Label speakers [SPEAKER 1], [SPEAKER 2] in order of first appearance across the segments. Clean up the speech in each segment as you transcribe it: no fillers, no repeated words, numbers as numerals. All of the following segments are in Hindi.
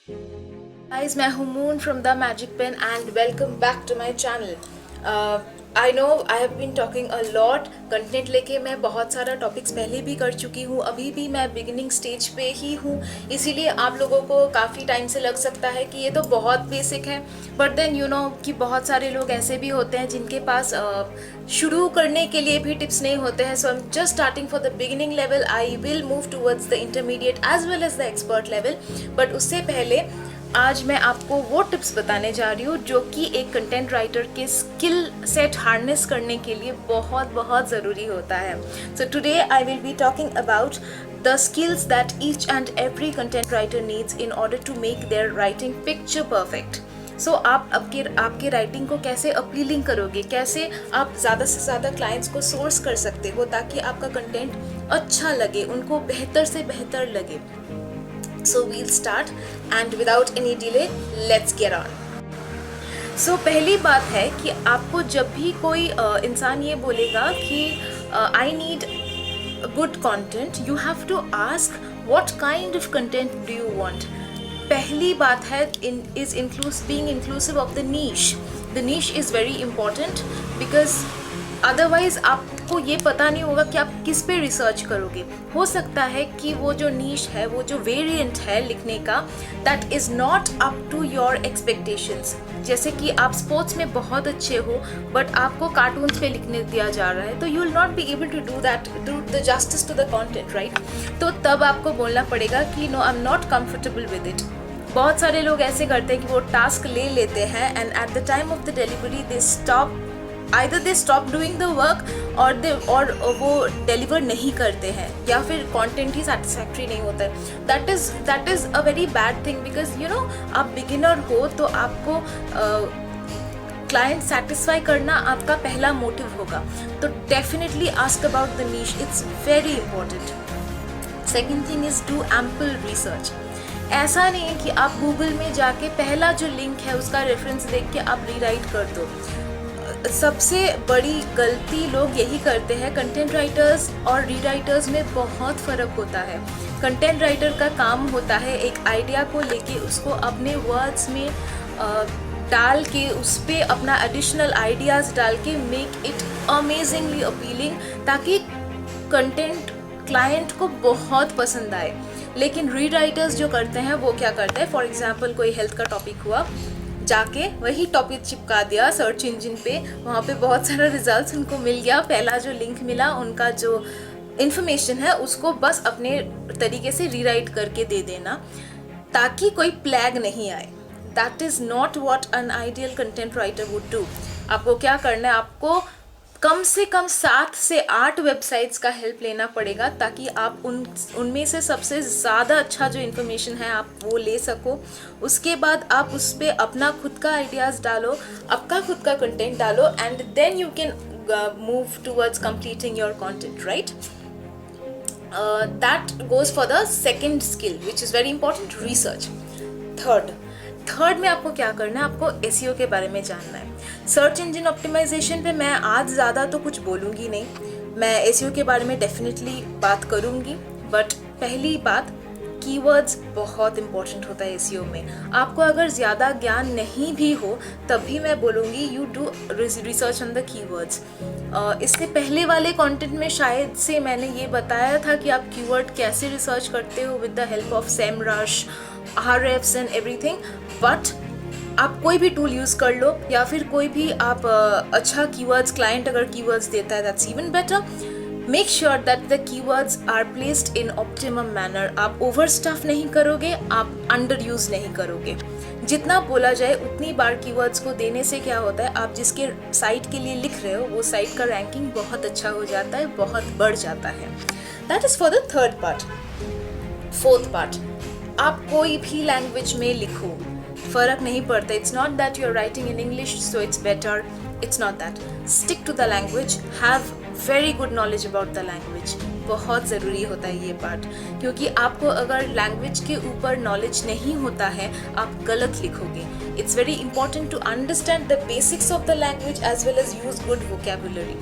[SPEAKER 1] गाइस, मैं हूँ moon from the magic pen and welcome back to my channel. I know I have been talking a lot. Content लेके मैं बहुत सारा टॉपिक्स पहले भी कर चुकी हूँ, अभी भी मैं बिगिनिंग स्टेज पे ही हूँ, इसीलिए आप लोगों को काफ़ी टाइम से लग सकता है कि ये तो बहुत बेसिक है। बट देन यू नो कि बहुत सारे लोग ऐसे भी होते हैं जिनके पास शुरू करने के लिए भी टिप्स नहीं होते हैं। So I am just starting for the beginning level. I will move towards the intermediate as well as the expert level, but उससे पहले आज मैं आपको वो टिप्स बताने जा रही हूँ जो कि एक कंटेंट राइटर के स्किल सेट हार्नेस करने के लिए बहुत बहुत ज़रूरी होता है। So today I will be talking about the skills that each and every content writer needs in order to make their writing picture perfect. So आप आपके राइटिंग को कैसे अपीलिंग करोगे, कैसे आप ज़्यादा से ज़्यादा क्लाइंट्स को सोर्स कर सकते हो ताकि आपका कंटेंट अच्छा लगे, उनको बेहतर से बेहतर लगे। So we'll start and without any delay, let's get on. So पहली बात है कि आपको जब भी कोई इंसान ये बोलेगा कि I need good content, you have to ask what kind of content do you want. पहली बात है being inclusive of the niche. The niche is very important because otherwise आपको ये पता नहीं होगा कि आप किस पे रिसर्च करोगे। हो सकता है कि वो जो नीश है, वो जो वेरिएंट है लिखने का, that is not up to your expectations. जैसे कि आप स्पोर्ट्स में बहुत अच्छे हो बट आपको कार्टून्स पे लिखने दिया जा रहा है, तो you will not be able to do the justice to the content, right. तो तब आपको बोलना पड़ेगा कि no, I am not comfortable with it. बहुत सारे लोग ऐसे करते हैं कि वो टास्क ले लेते हैं and at the time of the delivery they stop doing the work और वो डिलीवर नहीं करते हैं, या फिर कंटेंट ही सेटिस्फैक्ट्री नहीं होता है। That is a very bad thing because you know आप बिगिनर हो तो आपको क्लाइंट सेटिस्फाई करना आपका पहला मोटिव होगा। तो definitely ask about the niche, it's very important. Second thing is do ample research. ऐसा नहीं है कि आप गूगल में जाके पहला जो लिंक है उसका रेफरेंस देख के आप रीराइट कर दो। सबसे बड़ी गलती लोग यही करते हैं। कंटेंट राइटर्स और रीराइटर्स में बहुत फ़र्क होता है। कंटेंट राइटर का काम होता है एक आइडिया को लेके उसको अपने वर्ड्स में डाल के उस पर अपना एडिशनल आइडियाज़ डाल के मेक इट अमेजिंगली अपीलिंग, ताकि कंटेंट क्लाइंट को बहुत पसंद आए। लेकिन रीराइटर्स जो करते हैं वो क्या करते हैं, फॉर एग्जांपल कोई हेल्थ का टॉपिक हुआ, जाके वही टॉपिक चिपका दिया सर्च इंजन पे, वहाँ पे बहुत सारा रिजल्ट्स उनको मिल गया, पहला जो लिंक मिला उनका जो इन्फॉर्मेशन है उसको बस अपने तरीके से रीराइट करके दे देना ताकि कोई प्लैग नहीं आए। That is not what an ideal content writer would do. आपको क्या करना है, आपको कम से कम 7 से 8 वेबसाइट्स का हेल्प लेना पड़ेगा ताकि आप उनमें से सबसे ज़्यादा अच्छा जो इन्फॉर्मेशन है आप वो ले सको। उसके बाद आप उस पर अपना खुद का आइडियाज़ डालो, आपका खुद का कंटेंट डालो and then you can move towards completing your content, right. That goes for the second skill which is very important, research. Third में आपको क्या करना है, आपको एसईओ के बारे में जानना है। सर्च इंजन ऑप्टिमाइजेशन पे मैं आज ज़्यादा तो कुछ बोलूँगी नहीं, मैं एसईओ के बारे में डेफिनेटली बात करूँगी। बट पहली बात, कीवर्ड्स बहुत इंपॉर्टेंट होता है एसईओ में। आपको अगर ज़्यादा ज्ञान नहीं भी हो तब भी मैं बोलूँगी you do research on the keywords. इससे पहले वाले कंटेंट में शायद से मैंने ये बताया था कि आप कीवर्ड कैसे रिसर्च करते हो with the help of Semrush, Ahrefs and everything. But आप कोई भी टूल यूज़ कर लो या फिर कोई भी आप अच्छा कीवर्ड्स, क्लाइंट अगर कीवर्ड्स देता है that's even better. Make sure that the keywords are placed in optimum manner. आप ओवर स्टफ नहीं करोगे, आप अंडर यूज़ नहीं करोगे। जितना बोला जाए उतनी बार कीवर्ड्स को देने से क्या होता है, आप जिसके साइट के लिए लिख रहे हो वो साइट का रैंकिंग बहुत अच्छा हो जाता है, बहुत बढ़ जाता है। That is for the third part. Fourth part, आप कोई भी लैंग्वेज में लिखो, फ़र्क नहीं पड़ता। It's not that you are writing in English so it's better, it's not that. Stick to the language, have very good knowledge about the language. बहुत ज़रूरी होता है ये पार्ट, क्योंकि आपको अगर लैंग्वेज के ऊपर नॉलेज नहीं होता है आप गलत लिखोगे। It's very important to understand the basics of the language as well as use good vocabulary.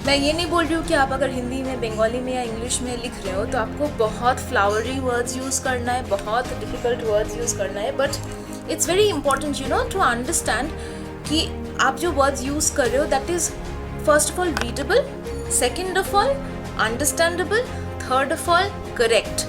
[SPEAKER 1] मैं ये नहीं बोल रही हूँ कि आप अगर हिंदी में, बंगाली में या इंग्लिश में लिख रहे हो तो आपको बहुत फ्लावरी वर्ड्स यूज़ करना है, बहुत डिफ़िकल्ट वर्ड्स यूज़ करना है, but it's very important to understand कि आप जो वर्ड्स यूज़ कर रहे हो that is first of all readable, second of all understandable, third of all correct.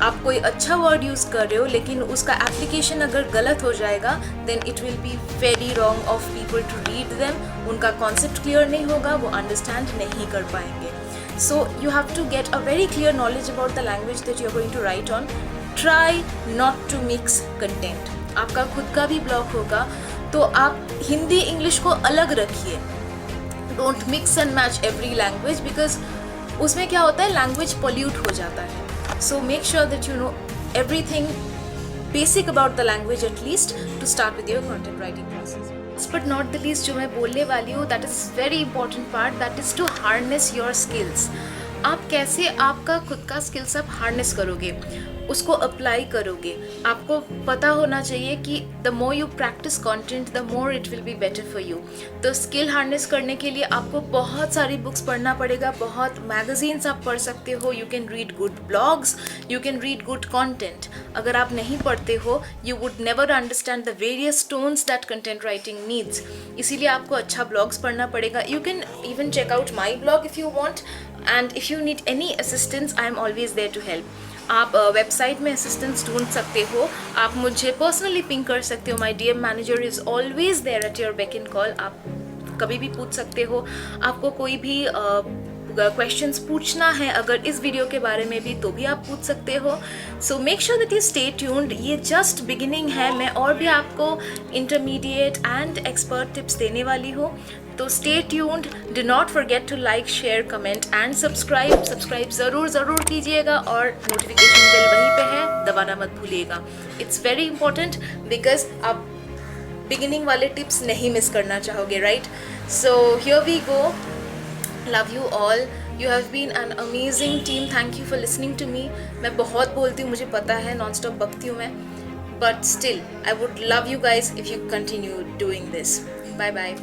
[SPEAKER 1] आप कोई अच्छा वर्ड यूज़ कर रहे हो लेकिन उसका एप्लीकेशन अगर गलत हो जाएगा then it will be very wrong of people to read them, उनका कॉन्सेप्ट क्लियर नहीं होगा, वो अंडरस्टैंड नहीं कर पाएंगे। So you have to get a very clear knowledge about the language that you are going to write on. Try not to mix content. आपका खुद का भी ब्लॉग होगा तो आप हिंदी इंग्लिश को अलग रखिए, don't mix and match every language, because उसमें क्या होता है, लैंग्वेज पॉल्यूट हो जाता है। So make sure that you know everything basic about the language at least to start with your content writing process. Last but not the least जो मैं बोलने वाली हूँ that is very important part, that is to harness your skills. आप कैसे आपका खुद का स्किल्स आप हार्नेस करोगे, उसको अप्लाई करोगे। आपको पता होना चाहिए कि the more you practice content the more it will be better for you. तो स्किल हार्नेस करने के लिए आपको बहुत सारी बुक्स पढ़ना पड़ेगा, बहुत मैगजीन्स आप पढ़ सकते हो, you can read good blogs, you can read good content. अगर आप नहीं पढ़ते हो you would never understand the various tones that content writing needs. इसीलिए आपको अच्छा ब्लॉग्स पढ़ना पड़ेगा। You can even check out my blog if you want, and if you need any assistance I am always there to help. आप वेबसाइट में असिस्टेंस ढूंढ सकते हो, आप मुझे पर्सनली पिंग कर सकते हो, my DM manager is always there at your beck and call. आप कभी भी पूछ सकते हो। आपको कोई भी क्वेश्चंस पूछना है अगर इस वीडियो के बारे में भी तो भी आप पूछ सकते हो। So make sure that you stay tuned. ये जस्ट बिगिनिंग है, मैं और भी आपको इंटरमीडिएट एंड एक्सपर्ट टिप्स देने वाली हूँ। तो stay tuned, do not forget to like, share, comment and subscribe ज़रूर कीजिएगा, और नोटिफिकेशन बेल वहीं पे है, दबाना मत भूलिएगा। इट्स वेरी इंपॉर्टेंट बिकॉज आप बिगिनिंग वाले टिप्स नहीं मिस करना चाहोगे, right? So here we go. Love you all, you have been an amazing team, thank you for listening to me. मैं बहुत बोलती हूँ, मुझे पता है, नॉन स्टॉप बकती हूँ मैं, but still I would love you guys if you continue doing this. Bye bye.